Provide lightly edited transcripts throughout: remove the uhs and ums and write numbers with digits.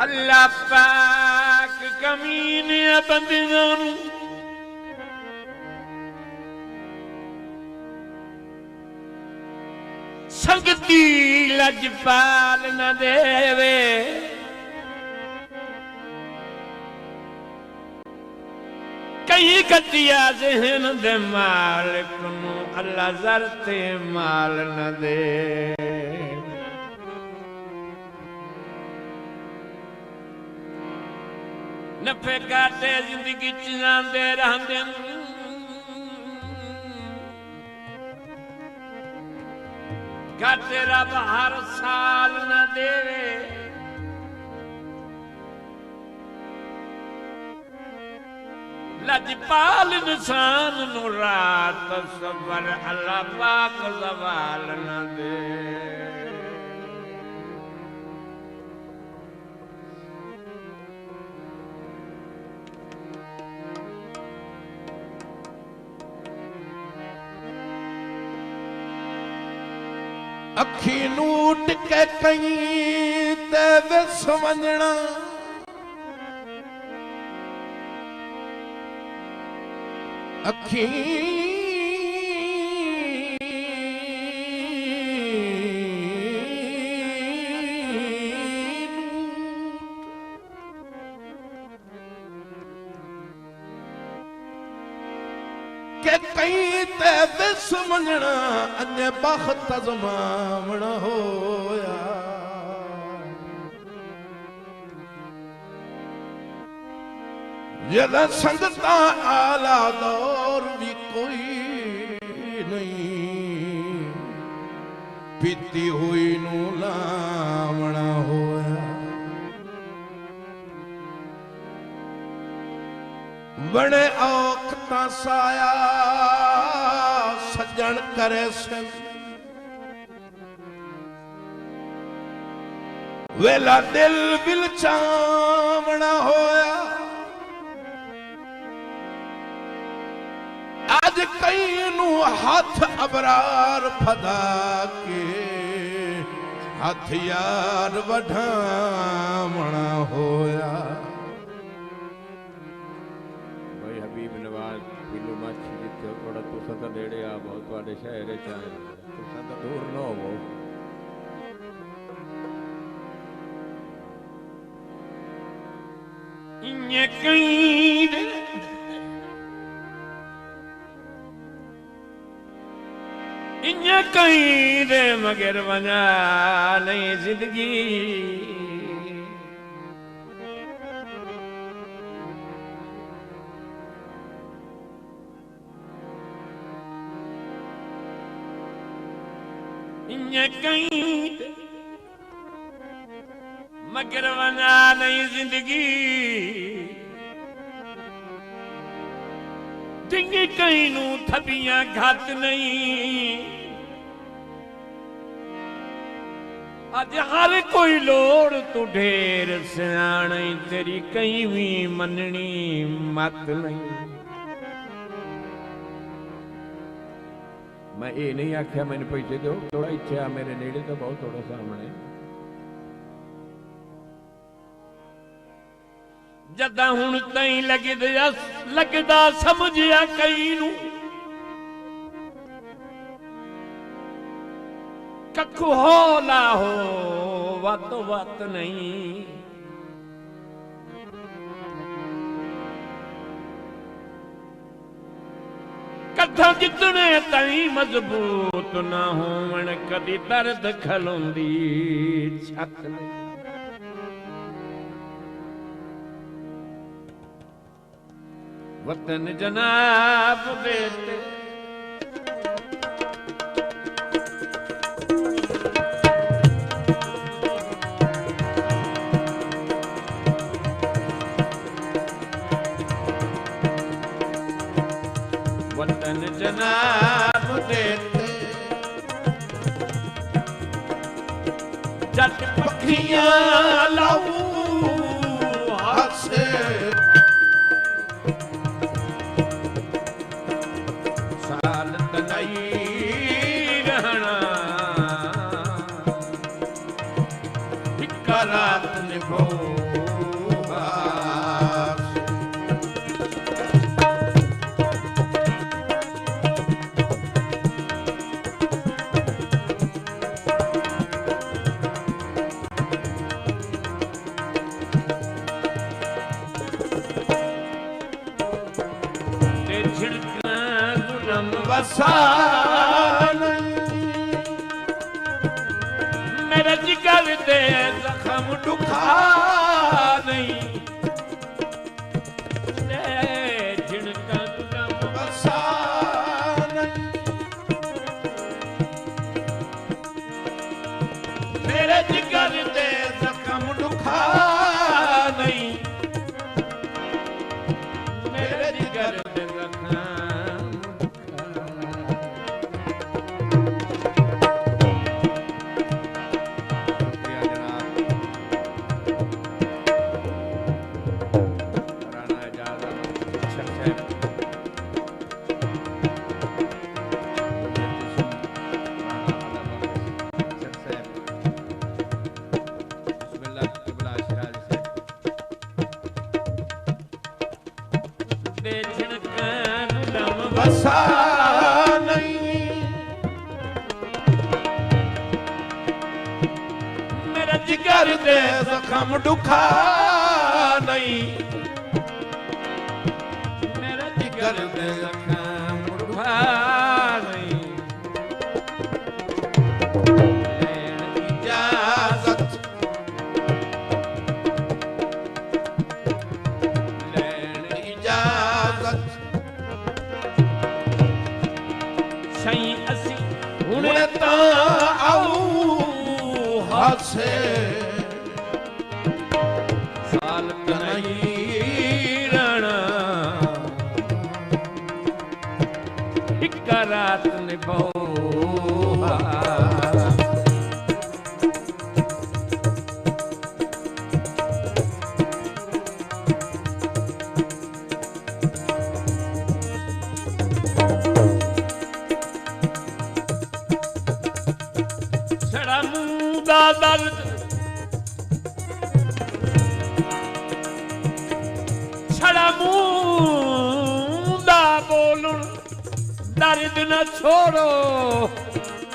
अल्लाह पाक कमीने बंदियां नू संगती लजपाल न देवे कई कटिया जहन दे मालिक नू अल्लाह जरते माल न दे नफे घाटे जिंदगी च जांदे रहंदे घाटे रब हर साल न देवे लजपाल इंसान नू रात सबर अल्लाह पाक ज़वाल न दे अखी नूट के कई ते विस वंजणा अखी के कई ते विस वंजणा अन्य बख्त अज़मावण होया जदा संगता आला दौर भी कोई नहीं पीती हुई नू लावण होया बड़े औखता साया सज्जन करे सन वेला दिल बिलचावना होया आज कई नू हाथ अबरार फदा के हाथ यार वढावना होया नेड़े आ बहुत शहर चाहे तो दूर न हो कहीं दे मगर वना नहीं जिंदगी कहीं मगर वना नहीं जिंदगी डिंगी कहीं नू थबियां घट नहीं अज हर कोई लोड़ तू ढेर सियाणी तेरी कहीं भी मननी मत नहीं मैं ये नहीं आख्या मैंने पैसे दो थोड़ा इच्छा मेरे नेड़े तो बहुत थोड़ा सामने जदा हुण तई लगदा समझिया कई नू कखु हो ला हो वातो वात नहीं कथा जितने तई मजबूत ना होवन कदी दर्द खलोंदी छत नहीं वतन जनाब बेटे वतन जनाब देते जट पखियां लाऊ हासे निभोगा वसान मेरे जिगर दे जख्म दुखा नहीं झिड़का जुलम वसान मेरे जिगर दे जख्म दुखा नहीं मेरे जिगर दे जख्म वसा नहीं मेरा जिगर दे जख्म दुखा नहीं मेरा जिगर दे जख्म दुखा नहीं लेन इजाजत लेन इजाजत सही असी हुण तां आऊं हासे साल नहीं रहना एक रात निभोगा छड़ा मुंह दा दर्द छड़ा मुंह दा बोलण दर्द न छोड़ो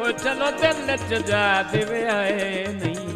ओ चलो दिल च जा देवे आए नहीं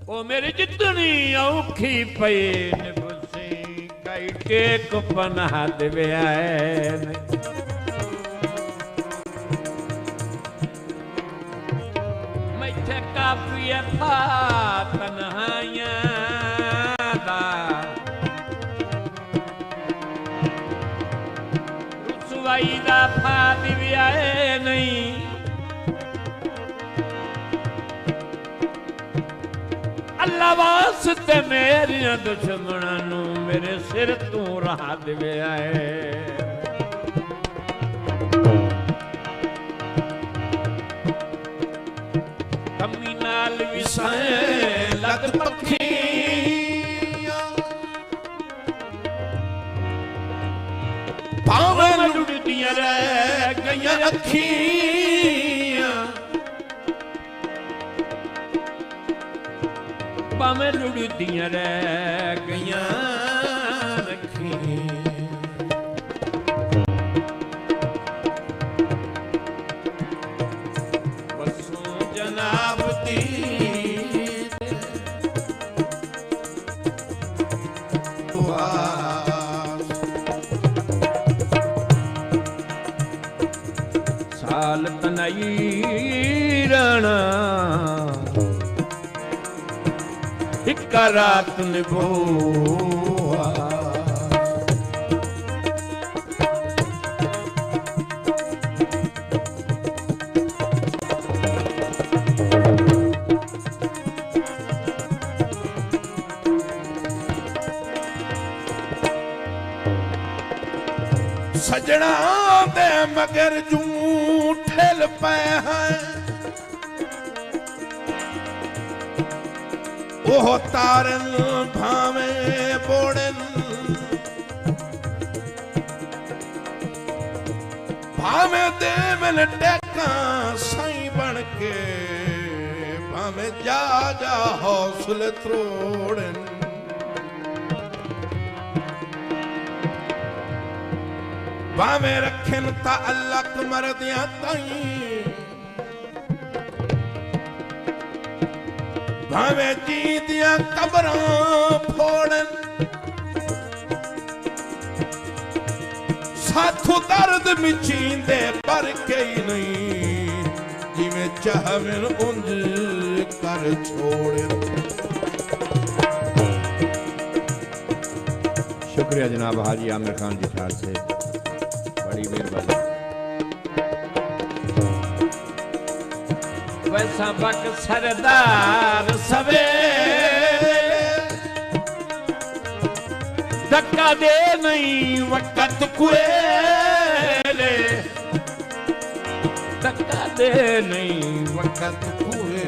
ओ मेरी जितनी औखी पई निभसी कई टेक पनाह देवे आए नहीं मैथे काफी था तन्हाइयां दा रुसवाई दा फा देवे आए नहीं अल्लाह वास्ते मेरिया दुश्मनां नू मेरे सिर तू राह देवे आए कमी नाल विसाए लग पखियां भावें लुटदियां रह गईयां अखियां भावें लुटदियां रह गईयां अखियां बसों जनाब दी साल तनई रहना एक रात निभोआ सजना दे मगर जू ठेल पे हैं ओह तारन भावे बोड़न भावे दे मिल टेक का साईं बन के भावे जा जा हौसले त्रोड़न भावे रखन ता अल्लाह मरदियां ताई भावे जीदियां कबरां फोड़न साथों दर्द मिचींदे पर कई नहीं जिमें चाहवन उंज कर छोड़न। शुक्रिया जनाब हाजी आमिर खान जी ठार से, बड़ी मेहरबानी। वैसा बक सरदार सवे धक्का दे नहीं वक़्त कुएले, धक्का दे नहीं वक़्त कुएले।